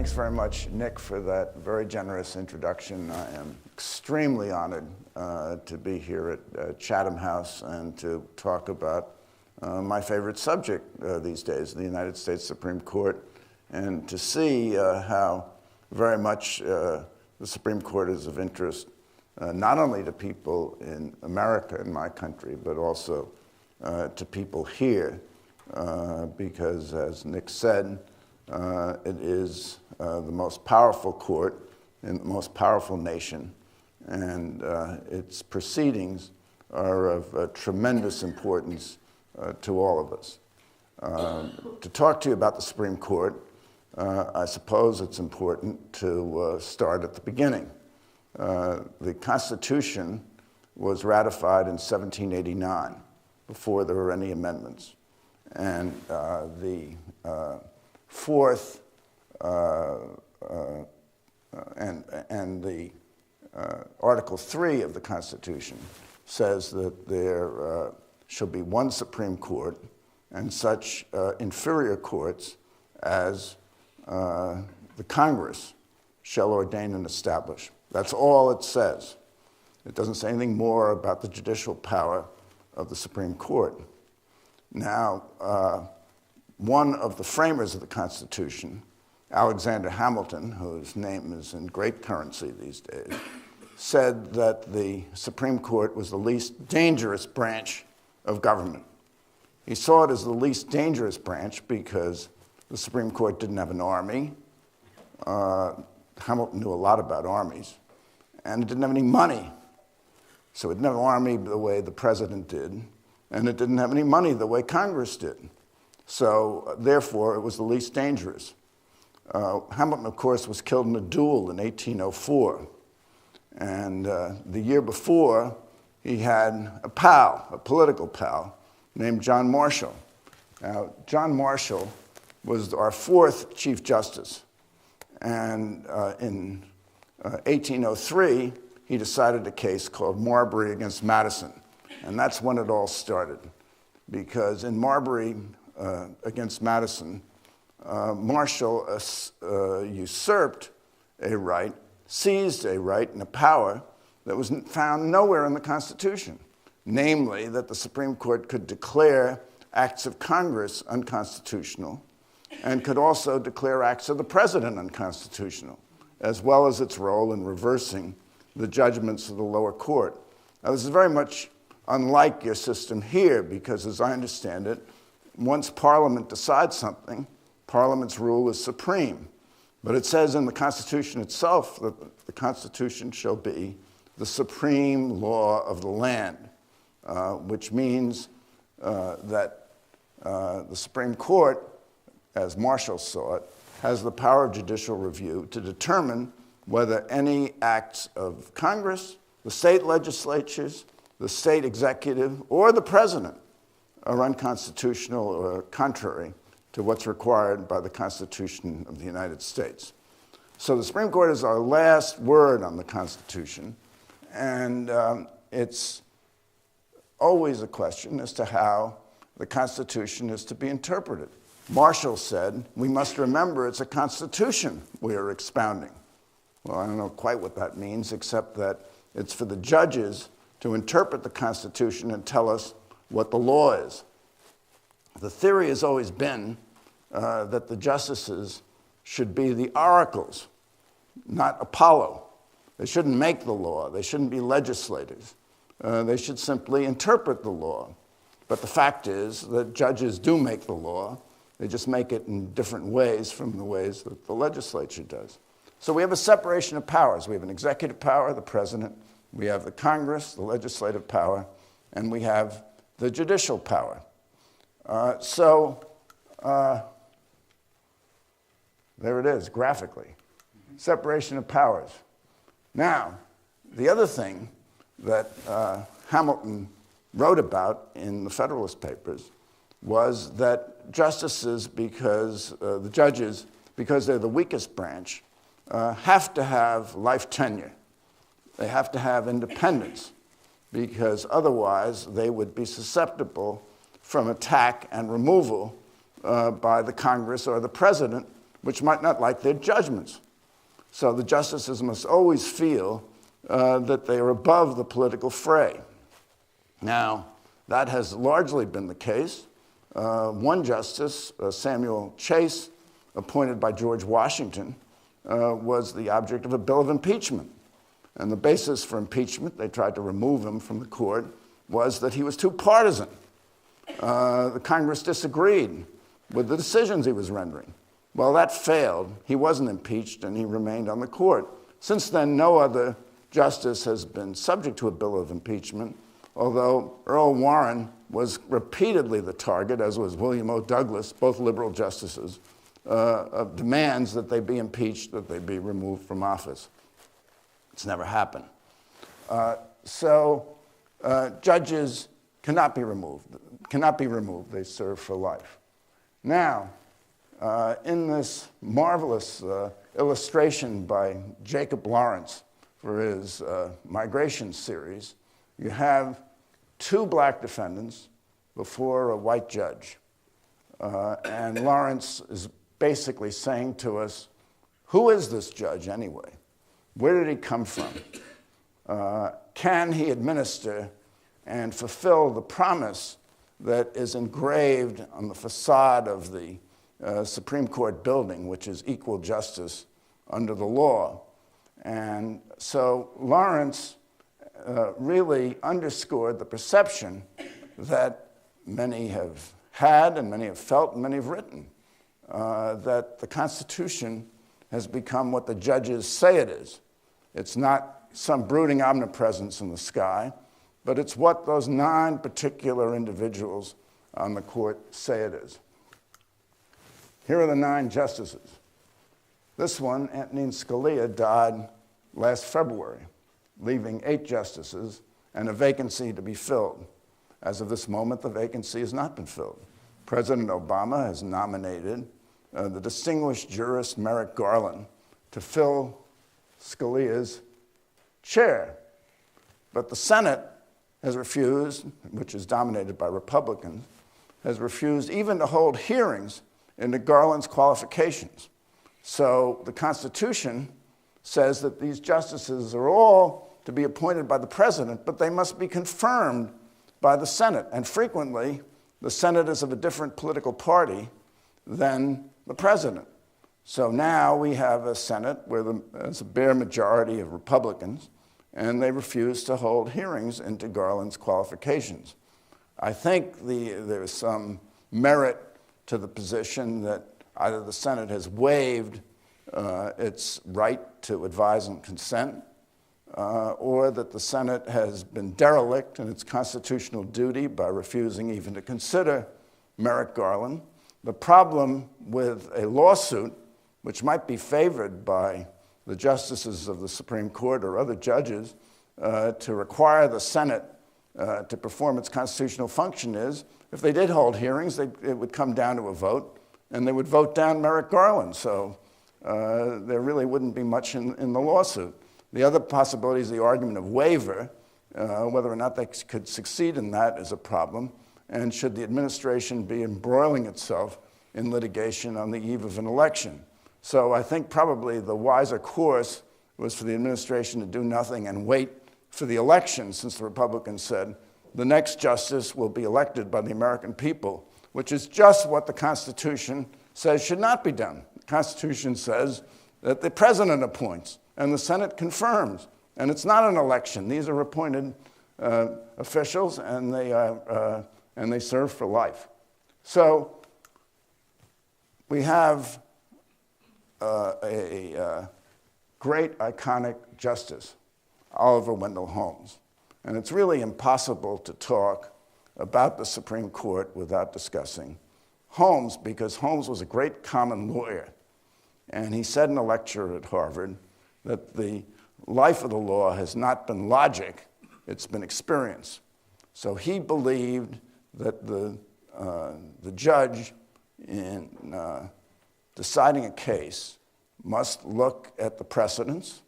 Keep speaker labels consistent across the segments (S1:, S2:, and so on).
S1: Thanks very much, Nick, for that very generous introduction. I am extremely honored to be here at Chatham House and to talk about my favorite subject these days, the United States Supreme Court, and to see how very much the Supreme Court is of interest not only to people in America, in my country, but also to people here, because as Nick said, it is the most powerful court in the most powerful nation, and its proceedings are of tremendous importance to all of us. To talk to you about the Supreme Court, I suppose it's important to start at the beginning. The Constitution was ratified in 1789, before there were any amendments. And the fourth and the Article 3 of the Constitution says that there shall be one Supreme Court and such inferior courts as the Congress shall ordain and establish. That's all it says. It doesn't say anything more about the judicial power of the Supreme Court. Now, one of the framers of the Constitution, Alexander Hamilton, whose name is in great currency these days, said that the Supreme Court was the least dangerous branch of government. He saw it as the least dangerous branch because the Supreme Court didn't have an army. Hamilton knew a lot about armies, and it didn't have any money. So it didn't have an army the way the president did, and it didn't have any money the way Congress did. So therefore, it was the least dangerous. Hamilton, of course, was killed in a duel in 1804. And the year before, he had a pal, a political pal, named John Marshall. Now, John Marshall was our fourth Chief Justice. And in 1803, he decided a case called Marbury against Madison. And that's when it all started. Because in Marbury against Madison, Marshall usurped a right, seized a right and a power that was found nowhere in the Constitution. Namely, that the Supreme Court could declare acts of Congress unconstitutional and could also declare acts of the president unconstitutional, as well as its role in reversing the judgments of the lower court. Now, this is very much unlike your system here, because as I understand it, once Parliament decides something, Parliament's rule is supreme. But it says in the Constitution itself that the Constitution shall be the supreme law of the land, which means that the Supreme Court, as Marshall saw it, has the power of judicial review to determine whether any acts of Congress, the state legislatures, the state executive, or the president are unconstitutional or contrary to what's required by the Constitution of the United States. So the Supreme Court is our last word on the Constitution, and it's always a question as to how the Constitution is to be interpreted. Marshall said, we must remember it's a constitution we are expounding. Well, I don't know quite what that means, except that it's for the judges to interpret the Constitution and tell us what the law is. The theory has always been that the justices should be the oracles, not Apollo. They shouldn't make the law. They shouldn't be legislators. They should simply interpret the law. But the fact is that judges do make the law. They just make it in different ways from the ways that the legislature does. So we have a separation of powers. We have an executive power, the president. We have the Congress, the legislative power. And we have the judicial power. There it is, graphically. Separation of powers. Now, the other thing that Hamilton wrote about in the Federalist Papers was that justices, because the judges, because they're the weakest branch, have to have life tenure. They have to have independence, because otherwise they would be susceptible from attack and removal by the Congress or the president which might not like their judgments. So the justices must always feel that they are above the political fray. Now, that has largely been the case. One justice, Samuel Chase, appointed by George Washington, was the object of a bill of impeachment. And the basis for impeachment, they tried to remove him from the court, was that he was too partisan. The Congress disagreed with the decisions he was rendering. Well, that failed. He wasn't impeached, and he remained on the court. Since then, no other justice has been subject to a bill of impeachment, although Earl Warren was repeatedly the target, as was William O. Douglas, both liberal justices, of demands that they be impeached, that they be removed from office. It's never happened. Judges cannot be removed. They serve for life. Now, in this marvelous illustration by Jacob Lawrence for his migration series, you have two black defendants before a white judge. And Lawrence is basically saying to us, who is this judge anyway? Where did he come from? Can he administer and fulfill the promise that is engraved on the facade of the Supreme Court building, which is equal justice under the law? And so Lawrence really underscored the perception that many have had and many have felt and many have written, that the Constitution has become what the judges say it is. It's not some brooding omnipresence in the sky, but it's what those 9 particular individuals on the court say it is. Here are the 9 justices. This one, Antonin Scalia, died last February, leaving 8 justices and a vacancy to be filled. As of this moment, the vacancy has not been filled. President Obama has nominated the distinguished jurist Merrick Garland to fill Scalia's chair. But the Senate has refused, which is dominated by Republicans, has refused even to hold hearings into Garland's qualifications. So the Constitution says that these justices are all to be appointed by the president, but they must be confirmed by the Senate. And frequently, the Senate is of a different political party than the president. So now we have a Senate where there's a bare majority of Republicans, and they refuse to hold hearings into Garland's qualifications. I think there's some merit to the position that either the Senate has waived its right to advise and consent, or that the Senate has been derelict in its constitutional duty by refusing even to consider Merrick Garland. The problem with a lawsuit, which might be favored by the justices of the Supreme Court or other judges, to require the Senate to perform its constitutional function is, if they did hold hearings, it would come down to a vote, and they would vote down Merrick Garland. So there really wouldn't be much in the lawsuit. The other possibility is the argument of waiver. Whether or not they could succeed in that is a problem. And should the administration be embroiling itself in litigation on the eve of an election? So I think probably the wiser course was for the administration to do nothing and wait for the election, since the Republicans said the next justice will be elected by the American people, which is just what the Constitution says should not be done. The Constitution says that the president appoints and the Senate confirms, and it's not an election. These are appointed officials, and they serve for life. So we have a great iconic justice, Oliver Wendell Holmes. And it's really impossible to talk about the Supreme Court without discussing Holmes, because Holmes was a great common lawyer. And he said in a lecture at Harvard that the life of the law has not been logic, it's been experience. So he believed that the judge in deciding a case must look at the precedents,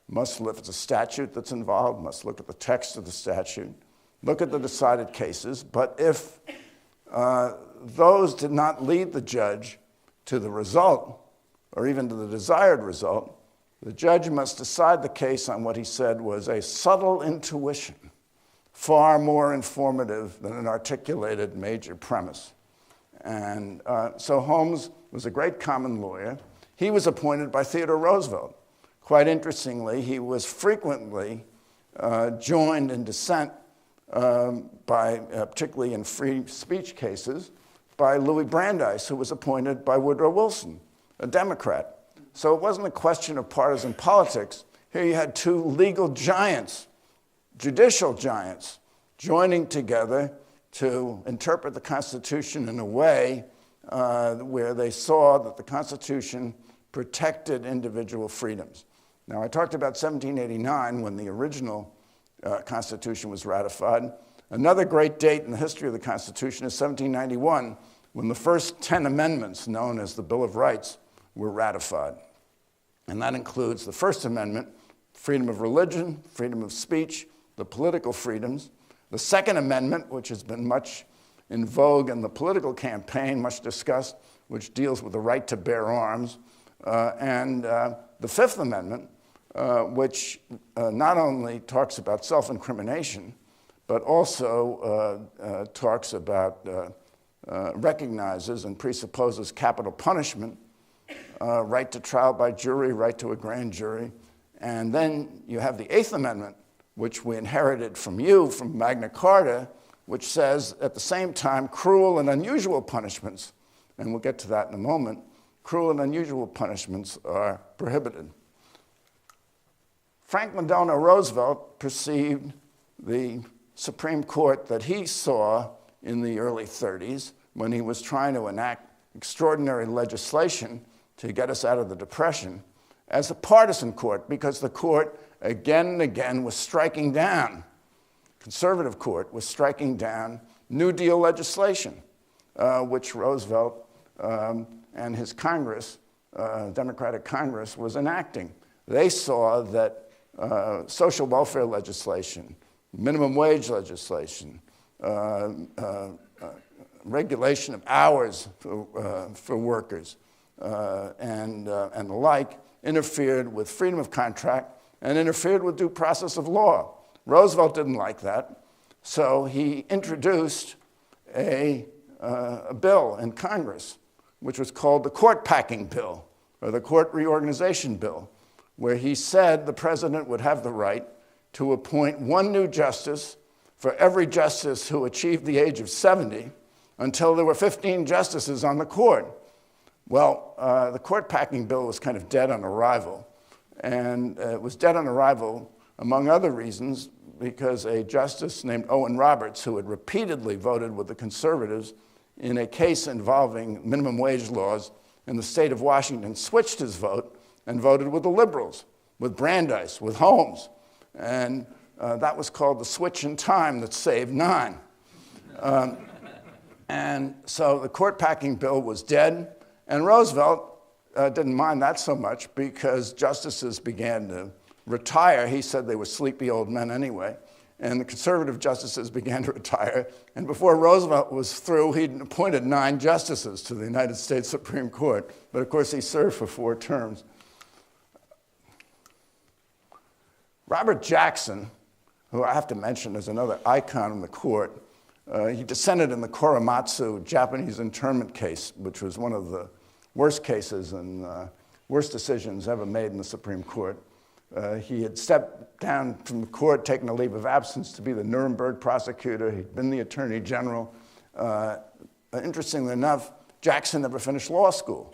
S1: must look at the statute that's involved, must look at the text of the statute, look at the decided cases. But if those did not lead the judge to the result or even to the desired result, the judge must decide the case on what he said was a subtle intuition, far more informative than an articulated major premise. And so Holmes was a great common lawyer. He was appointed by Theodore Roosevelt. Quite interestingly, he was frequently joined in dissent particularly in free speech cases, by Louis Brandeis, who was appointed by Woodrow Wilson, a Democrat. So it wasn't a question of partisan politics. Here you had two legal giants, judicial giants, joining together to interpret the Constitution in a way where they saw that the Constitution protected individual freedoms. Now, I talked about 1789 when the original Constitution was ratified. Another great date in the history of the Constitution is 1791, when the first 10 amendments, known as the Bill of Rights, were ratified. And that includes the First Amendment, freedom of religion, freedom of speech, the political freedoms. The Second Amendment, which has been much in vogue in the political campaign, much discussed, which deals with the right to bear arms. And the Fifth Amendment, which not only talks about self-incrimination, but also talks about, recognizes and presupposes capital punishment, right to trial by jury, right to a grand jury. And then you have the Eighth Amendment, which we inherited from you, from Magna Carta, which says at the same time cruel and unusual punishments, and we'll get to that in a moment, cruel and unusual punishments are prohibited. Franklin Delano Roosevelt perceived the Supreme Court that he saw in the early 30s when he was trying to enact extraordinary legislation to get us out of the Depression as a partisan court, because the court again and again was striking down, conservative court was striking down New Deal legislation, which Roosevelt and his Congress, Democratic Congress, was enacting. They saw that social welfare legislation, minimum wage legislation, regulation of hours for workers, and the like, interfered with freedom of contract and interfered with due process of law. Roosevelt didn't like that, so he introduced a bill in Congress, which was called the Court Packing Bill, or the Court Reorganization Bill, where he said the president would have the right to appoint one new justice for every justice who achieved the age of 70 until there were 15 justices on the court. Well, the Court Packing Bill was kind of dead on arrival. And it was dead on arrival, among other reasons, because a justice named Owen Roberts, who had repeatedly voted with the conservatives in a case involving minimum wage laws in the state of Washington, switched his vote and voted with the liberals, with Brandeis, with Holmes. And that was called the switch in time that saved 9. And so the Court Packing Bill was dead, and Roosevelt didn't mind that so much because justices began to retire. He said they were sleepy old men anyway. And the conservative justices began to retire. And before Roosevelt was through, he'd appointed 9 justices to the United States Supreme Court. But of course, he served for 4 terms. Robert Jackson, who I have to mention is another icon in the court, he dissented in the Korematsu Japanese internment case, which was one of the worst cases and worst decisions ever made in the Supreme Court. He had stepped down from the court, taken a leave of absence to be the Nuremberg prosecutor. He'd been the attorney general. Interestingly enough, Jackson never finished law school.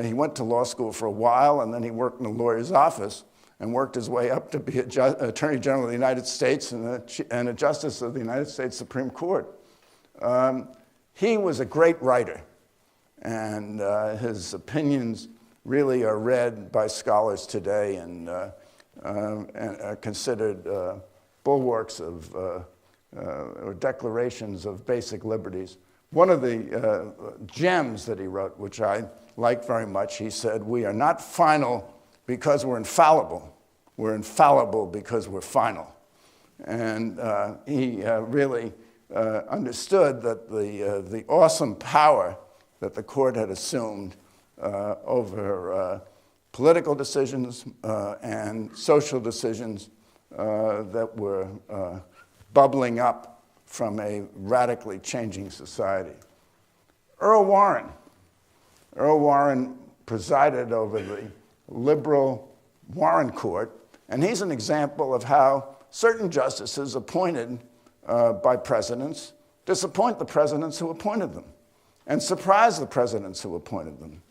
S1: He went to law school for a while, and then he worked in a lawyer's office and worked his way up to be Attorney General of the United States and a Justice of the United States Supreme Court. He was a great writer, and his opinions really are read by scholars today and are considered bulwarks of or declarations of basic liberties. One of the gems that he wrote, which I like very much, he said, "We are not final because we're infallible. We're infallible because we're final." And he really understood that the awesome power that the court had assumed over political decisions and social decisions that were bubbling up from a radically changing society. Earl Warren presided over the liberal Warren Court, and he's an example of how certain justices appointed by presidents disappoint the presidents who appointed them and surprise the presidents who appointed them.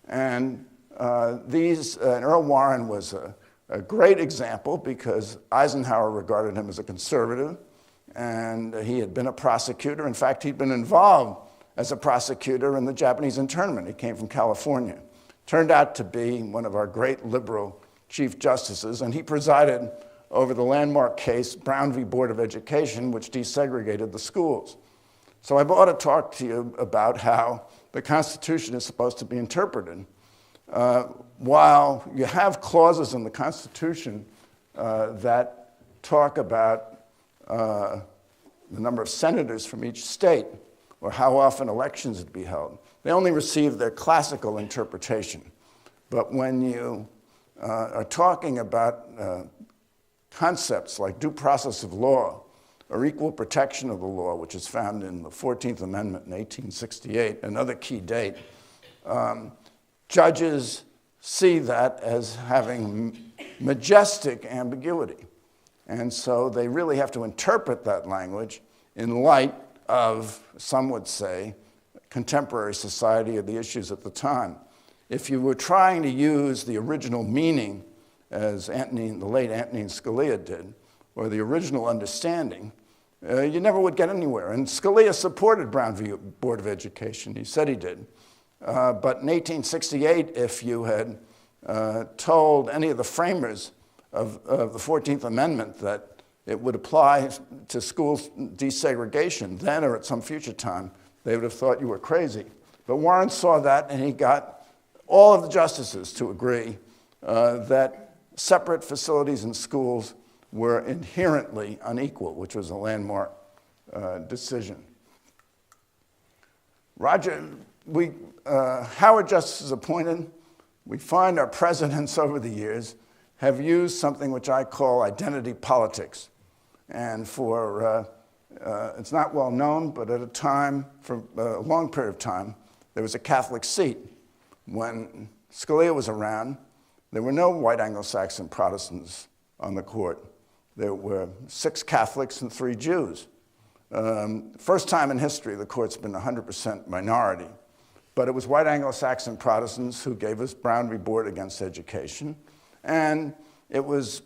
S1: And Earl Warren was a great example because Eisenhower regarded him as a conservative, and he had been a prosecutor. In fact, he'd been involved as a prosecutor in the Japanese internment. He came from California. Turned out to be one of our great liberal chief justices, and he presided over the landmark case, Brown v. Board of Education, which desegregated the schools. So I ought to talk to you about how the Constitution is supposed to be interpreted. While you have clauses in the Constitution that talk about the number of senators from each state or how often elections would be held, they only receive their classical interpretation. But when you are talking about concepts like due process of law or equal protection of the law, which is found in the 14th Amendment in 1868, another key date, judges see that as having majestic ambiguity. And so they really have to interpret that language in light of, some would say, contemporary society or the issues at the time. If you were trying to use the original meaning, as the late Anthony Scalia did, or the original understanding, you never would get anywhere. And Scalia supported Brown v. Board of Education. He said he did. But in 1868, if you had told any of the framers of the 14th Amendment that it would apply to school desegregation then or at some future time, they would have thought you were crazy. But Warren saw that, and he got all of the justices to agree that separate facilities and schools were inherently unequal, which was a landmark decision. How are justices appointed? We find our presidents over the years have used something which I call identity politics. And it's not well known, but at a time, for a long period of time, there was a Catholic seat. When Scalia was around, there were no white Anglo-Saxon Protestants on the court. There were 6 Catholics and 3 Jews. First time in history the court's been 100% minority. But it was white Anglo-Saxon Protestants who gave us Brown v. Board against education. And it was,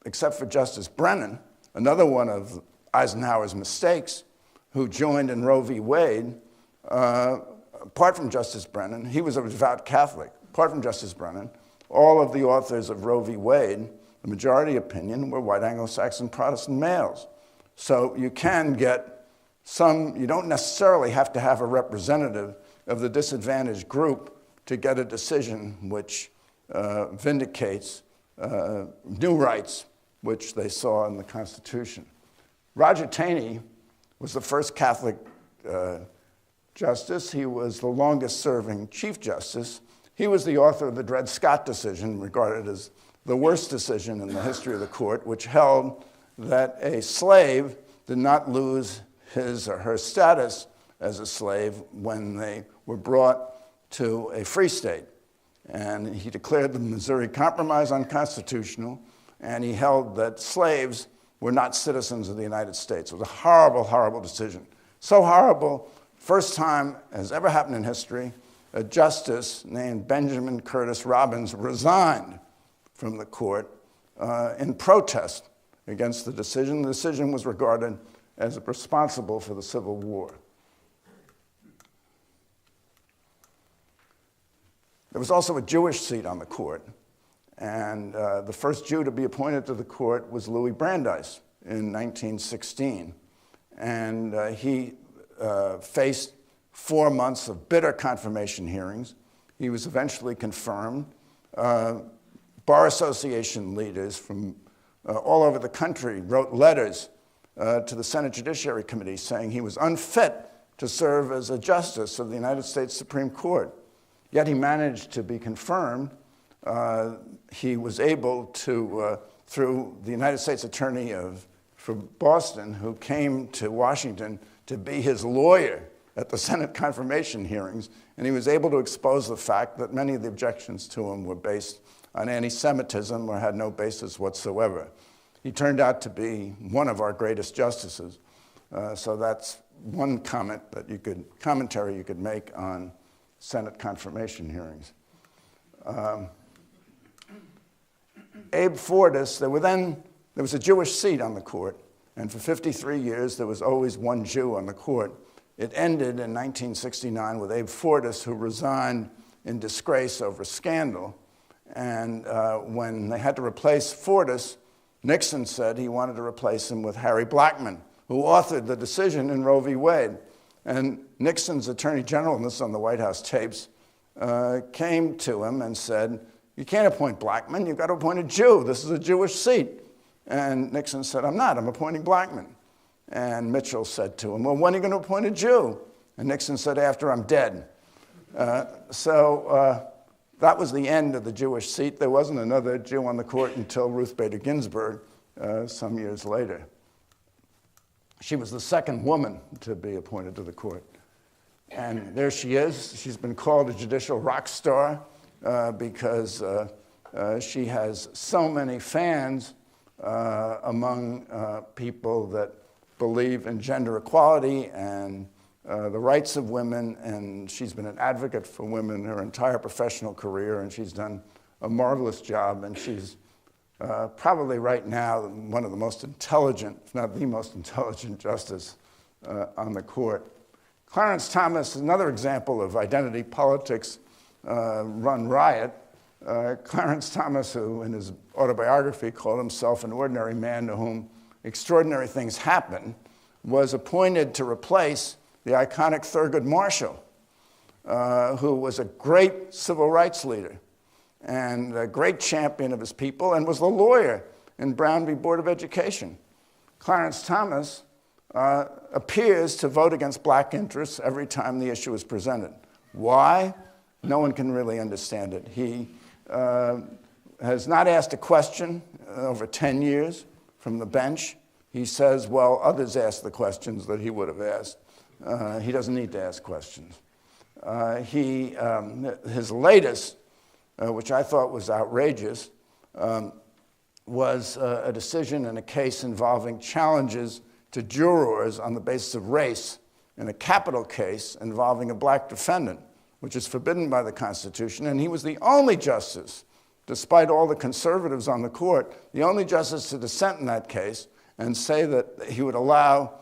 S1: except for Justice Brennan, another one of Eisenhower's mistakes, who joined in Roe v. Wade. Apart from Justice Brennan, he was a devout Catholic. Apart from Justice Brennan, all of the authors of Roe v. Wade, the majority opinion, were white Anglo-Saxon Protestant males. So you can get you don't necessarily have to have a representative of the disadvantaged group to get a decision which vindicates new rights, which they saw in the Constitution. Roger Taney was the first Catholic justice. He was the longest-serving Chief Justice. He was the author of the Dred Scott decision, regarded as the worst decision in the history of the court, which held that a slave did not lose his or her status as a slave when they were brought to a free state. And he declared the Missouri Compromise unconstitutional, and he held that slaves were not citizens of the United States. It was a horrible, horrible decision. So horrible, first time has ever happened in history, a justice named Benjamin Curtis Robbins resigned from the court in protest against the decision. The decision was regarded as responsible for the Civil War. There was also a Jewish seat on the court, and the first Jew to be appointed to the court was Louis Brandeis in 1916. And he faced 4 months of bitter confirmation hearings. He was eventually confirmed. Bar Association leaders from all over the country wrote letters to the Senate Judiciary Committee saying he was unfit to serve as a justice of the United States Supreme Court. Yet he managed to be confirmed. He was able to, through the United States Attorney for Boston, who came to Washington to be his lawyer at the Senate confirmation hearings, and he was able to expose the fact that many of the objections to him were based on anti-Semitism or had no basis whatsoever. He turned out to be one of our greatest justices. So that's one commentary you could make on Senate confirmation hearings. Abe Fortas, there was a Jewish seat on the court, and for 53 years there was always one Jew on the court. It ended in 1969 with Abe Fortas, who resigned in disgrace over scandal. And when they had to replace Fortas, Nixon said he wanted to replace him with Harry Blackmun, who authored the decision in Roe v. Wade. And Nixon's Attorney General, and this is on the White House tapes, came to him and said, "You can't appoint Blackmun, you've got to appoint a Jew. This is a Jewish seat." And Nixon said, "I'm not, I'm appointing Blackmun." And Mitchell said to him, "Well, when are you going to appoint a Jew?" And Nixon said, "After I'm dead." That was the end of the Jewish seat. There wasn't another Jew on the court until Ruth Bader Ginsburg some years later. She was the second woman to be appointed to the court. And there she is. She's been called a judicial rock star because she has so many fans among people that believe in gender equality and the rights of women, and she's been an advocate for women her entire professional career, and she's done a marvelous job, and she's probably right now one of the most intelligent, if not the most intelligent justice on the court. Clarence Thomas is another example of identity politics run riot. Clarence Thomas, who in his autobiography called himself an ordinary man to whom extraordinary things happen, was appointed to replace the iconic Thurgood Marshall, who was a great civil rights leader and a great champion of his people and was the lawyer in Brown v. Board of Education. Clarence Thomas appears to vote against black interests every time the issue is presented. Why? No one can really understand it. He has not asked a question over 10 years from the bench. He says, well, others asked the questions that he would have asked. He doesn't need to ask questions. His latest, which I thought was outrageous, was a decision in a case involving challenges to jurors on the basis of race in a capital case involving a black defendant, which is forbidden by the Constitution. And he was the only justice, despite all the conservatives on the court, the only justice to dissent in that case and say that he would allow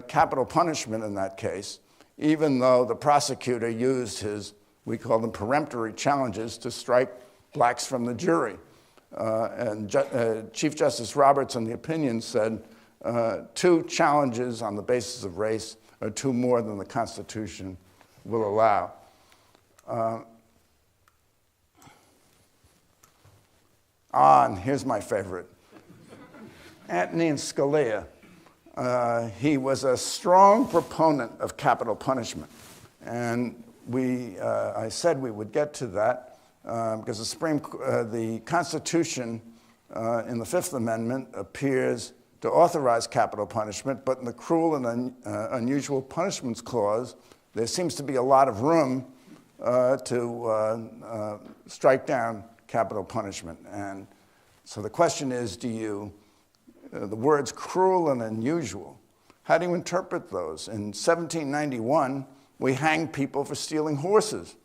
S1: capital punishment in that case, even though the prosecutor used his, we call them peremptory challenges, to strike blacks from the jury. Chief Justice Roberts, in the opinion, said 2 challenges on the basis of race are 2 more than the Constitution will allow. And here's my favorite. Antonin Scalia. He was a strong proponent of capital punishment. And I said we would get to that because the Constitution in the Fifth Amendment appears to authorize capital punishment, but in the Cruel and Unusual Punishments Clause, there seems to be a lot of room to strike down capital punishment. And so the question is, the words cruel and unusual, how do you interpret those? In 1791, we hanged people for stealing horses.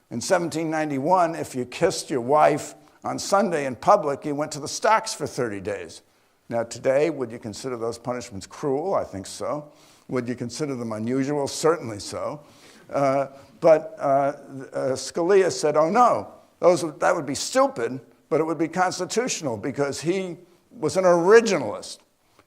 S1: In 1791, if you kissed your wife on Sunday in public, you went to the stocks for 30 days. Now today, would you consider those punishments cruel? I think so. Would you consider them unusual? Certainly so. But Scalia said, oh no, that would be stupid, but it would be constitutional because he was an originalist.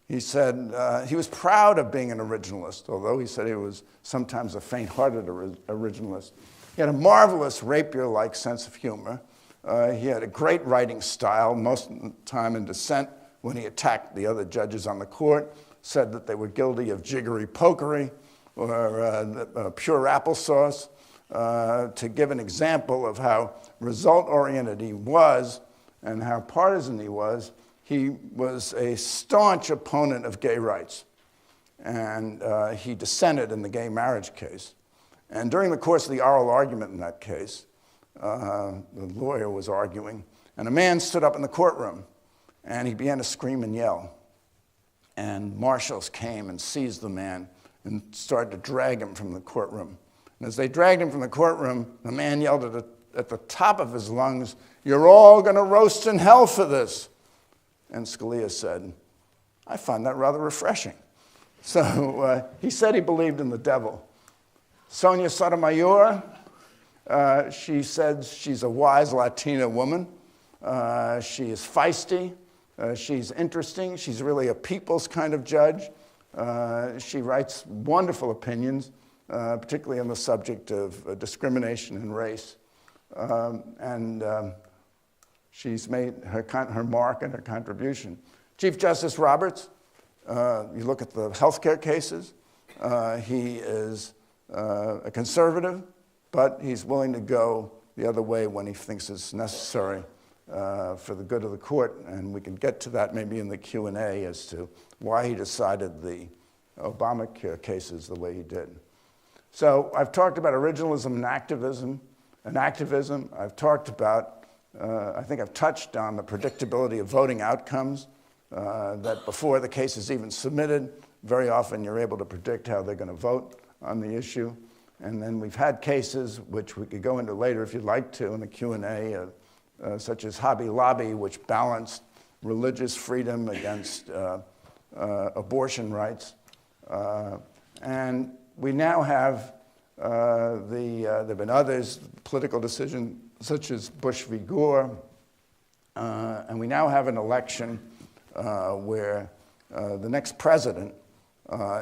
S1: He said he was proud of being an originalist, although he said he was sometimes a faint-hearted originalist. He had a marvelous rapier-like sense of humor. He had a great writing style, most of the time in dissent when he attacked the other judges on the court, said that they were guilty of jiggery-pokery or pure applesauce. to give an example of how result-oriented he was and how partisan he was a staunch opponent of gay rights. And he dissented in the gay marriage case. And during the course of the oral argument in that case, the lawyer was arguing, and a man stood up in the courtroom, and he began to scream and yell. And marshals came and seized the man and started to drag him from the courtroom. And as they dragged him from the courtroom, the man yelled at the top of his lungs, "You're all going to roast in hell for this." And Scalia said, "I find that rather refreshing." So he said he believed in the devil. Sonia Sotomayor, she said she's a wise Latina woman. She is feisty. She's interesting. She's really a people's kind of judge. She writes wonderful opinions, particularly on the subject of discrimination and race. She's made her mark and her contribution. Chief Justice Roberts, you look at the healthcare cases, he is a conservative, but he's willing to go the other way when he thinks it's necessary for the good of the court, and we can get to that maybe in the Q&A as to why he decided the Obamacare cases the way he did. So I've talked about originalism and activism. I've talked about, I think I've touched on the predictability of voting outcomes, that before the case is even submitted, very often you're able to predict how they're going to vote on the issue. And then we've had cases, which we could go into later if you'd like to in the Q&A, such as Hobby Lobby, which balanced religious freedom against abortion rights. And we now have, there have been others, political decisions such as Bush v. Gore, and we now have an election where the next president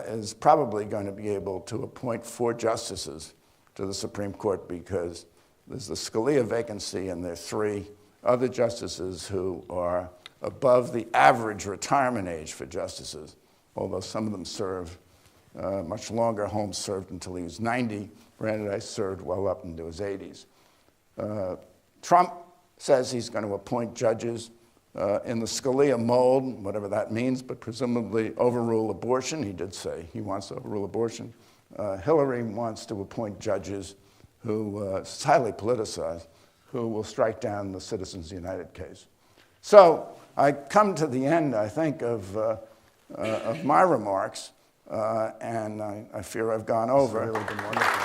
S1: is probably going to be able to appoint 4 justices to the Supreme Court, because there's the Scalia vacancy and there are 3 other justices who are above the average retirement age for justices, although some of them serve much longer. Holmes served until he was 90. Brandeis served well up into his 80s. Trump says he's going to appoint judges in the Scalia mold, whatever that means, but presumably overrule abortion. He did say he wants to overrule abortion. Hillary wants to appoint judges who, it's highly politicized, who will strike down the Citizens United case. So I come to the end, I think, of my remarks, and I fear I've gone over.
S2: It's really been wonderful.